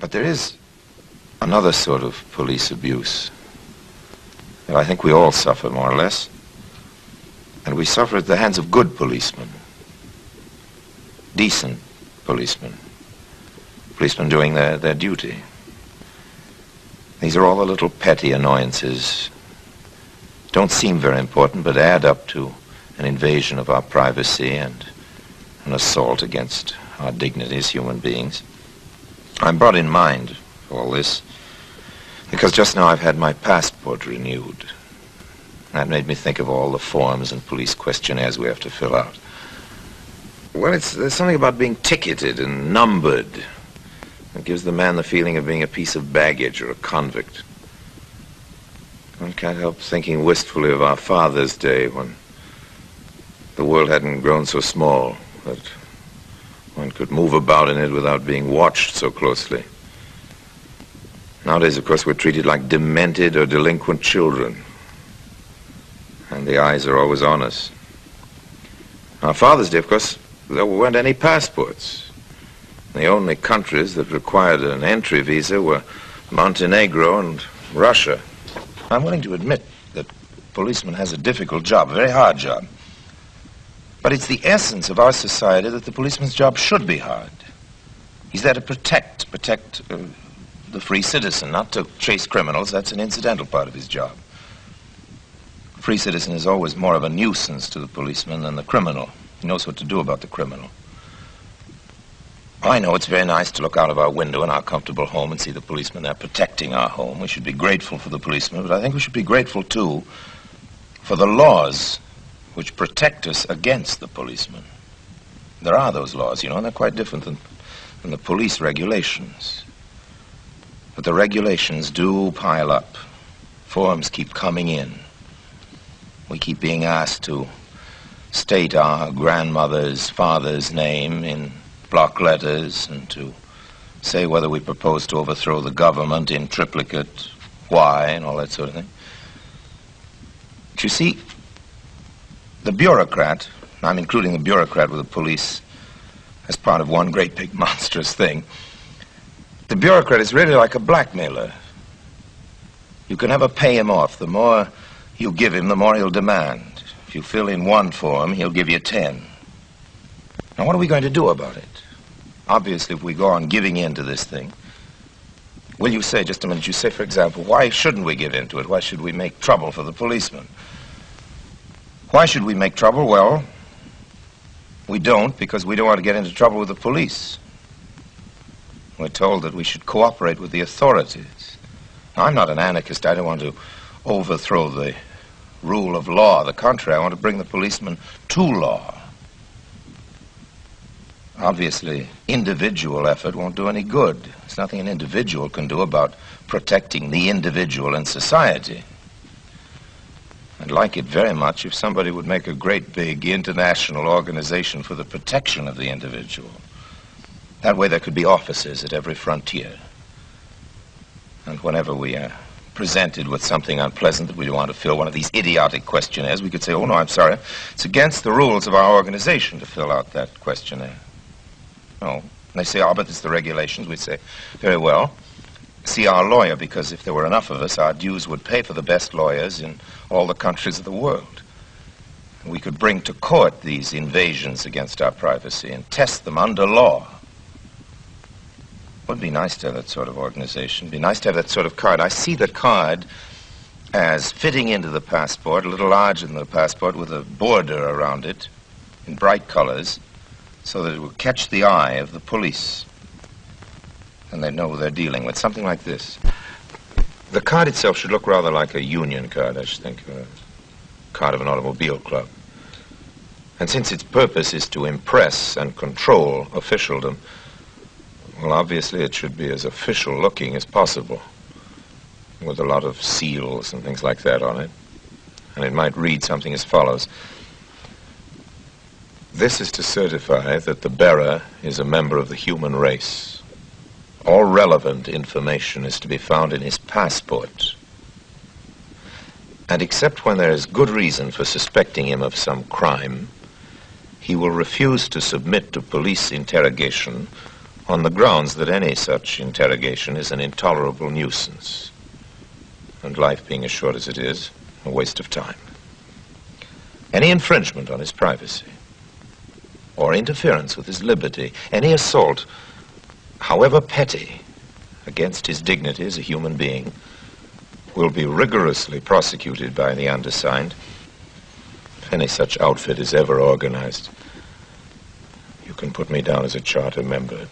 But there is another sort of police abuse that I think we all suffer, more or less. And we suffer at the hands of good policemen, decent policemen doing their duty. These are all the little petty annoyances. Don't seem very important, but add up to an invasion of our privacy and an assault against our dignity as human beings. I'm brought in mind for all this because just now I've had my passport renewed. That made me think of all the forms and police questionnaires we have to fill out. Well, there's something about being ticketed and numbered that gives the man the feeling of being a piece of baggage or a convict. One can't help thinking wistfully of our Father's Day when the world hadn't grown so small that one could move about in it without being watched so closely. Nowadays, of course, we're treated like demented or delinquent children. And the eyes are always on us. On Father's Day, of course, there weren't any passports. The only countries that required an entry visa were Montenegro and Russia. I'm willing to admit that a policeman has a difficult job, a very hard job. But it's the essence of our society that the policeman's job should be hard. He's there to protect the free citizen, not to chase criminals. That's an incidental part of his job. Free citizen is always more of a nuisance to the policeman than the criminal. He knows what to do about the criminal. I know it's very nice to look out of our window in our comfortable home and see the policeman there protecting our home. We should be grateful for the policeman, but I think we should be grateful, too, for the laws which protect us against the policeman. There are those laws, you know, and they're quite different than the police regulations. But the regulations do pile up. Forms keep coming in. We keep being asked to state our grandmother's father's name in block letters and to say whether we propose to overthrow the government in triplicate, why, and all that sort of thing. But you see, the bureaucrat, I'm including the bureaucrat with the police as part of one great big monstrous thing, the bureaucrat is really like a blackmailer. You can never pay him off. The more you give him, the more he'll demand. If you fill in one form, he'll give you 10. Now, what are we going to do about it? Obviously, if we go on giving in to this thing, will you say, just a minute, you say, for example, why shouldn't we give in to it? Why should we make trouble for the policeman? Why should we make trouble? Well, we don't because we don't want to get into trouble with the police. We're told that we should cooperate with the authorities. Now, I'm not an anarchist. I don't want to overthrow the rule of law. The contrary, I want to bring the policeman to law. Obviously, individual effort won't do any good. There's nothing an individual can do about protecting the individual in society. I'd like it very much if somebody would make a great big international organization for the protection of the individual. That way there could be officers at every frontier. And whenever we are presented with something unpleasant that we want to fill one of these idiotic questionnaires, we could say, oh, no, I'm sorry. It's against the rules of our organization to fill out that questionnaire. No. And they say, oh, but it's the regulations. We'd say, very well, see our lawyer, because if there were enough of us, our dues would pay for the best lawyers in all the countries of the world. And we could bring to court these invasions against our privacy and test them under law. It would be nice to have that sort of organization. It would be nice to have that sort of card. I see the card as fitting into the passport, a little larger than the passport, with a border around it in bright colors, so that it will catch the eye of the police. And they know who they're dealing with. Something like this. The card itself should look rather like a union card, I should think, a card of an automobile club. And since its purpose is to impress and control officialdom, well, obviously it should be as official looking as possible, with a lot of seals and things like that on it. And it might read something as follows. This is to certify that the bearer is a member of the human race. All relevant information is to be found in his passport. And except when there is good reason for suspecting him of some crime, he will refuse to submit to police interrogation on the grounds that any such interrogation is an intolerable nuisance, and life being as short as it is, a waste of time. Any infringement on his privacy, or interference with his liberty, any assault, however petty, against his dignity as a human being, will be rigorously prosecuted by the undersigned. If any such outfit is ever organized, you can put me down as a charter member.